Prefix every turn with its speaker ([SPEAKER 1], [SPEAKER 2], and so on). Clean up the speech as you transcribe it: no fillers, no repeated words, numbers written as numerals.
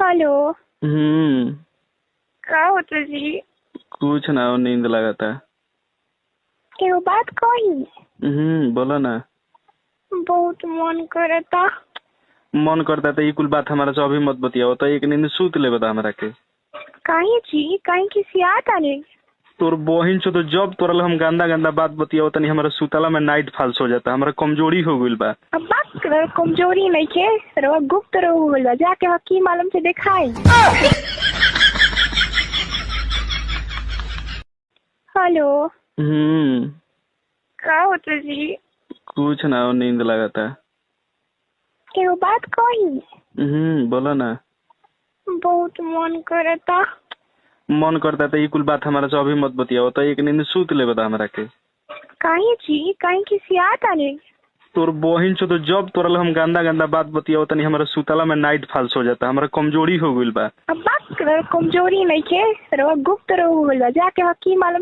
[SPEAKER 1] Hello.
[SPEAKER 2] हम्म।
[SPEAKER 1] का होता जी?
[SPEAKER 2] कुछ ना, वो नींद लगाता।
[SPEAKER 1] एगो बात कही।
[SPEAKER 2] बोलो ना।
[SPEAKER 1] बहुत मन करता।
[SPEAKER 2] मन करता तो ये कुल बात हमारा से अभी मत बतियाओ, तो एक नींद सूत ले बता हमरा के।
[SPEAKER 1] काहे जी? काहे खिसियात आने?
[SPEAKER 2] तोर बहिन छो तो जब तोरल हम गंदा गंदा बात बतियाओ तनी हमारा सुतला में नाइट फॉल्स हो जाता, हमारा कमजोरी हो गइल बा।
[SPEAKER 1] अब बात कमजोरी नहीं के रवा गुप्त रोग हो गइल बा, जाके हकीम आलम से दिखाई। हेलो। का होता जी?
[SPEAKER 2] कुछ ना, वो नींद लगाता।
[SPEAKER 1] एगो बात कही।
[SPEAKER 2] बोलो ना।
[SPEAKER 1] बहुत मन करता।
[SPEAKER 2] मन करता तो ये कुल बात हमारा से अभी मत बतियाओ, तो एक नींद सूत ले बता हमरा के।
[SPEAKER 1] काहे जी? काहे खिसियात आने?
[SPEAKER 2] तोर बहिन छो तो जब तोरल हम गंदा गंदा बात बतियाओ तनी हमारा सुतला में नाइट फॉल्स हो जाता, हमारा कमजोरी हो गइल बा।
[SPEAKER 1] अब बात कमजोरी नहीं के रवा गुप्त रोग हो गइल बा, जाके हकीम आलम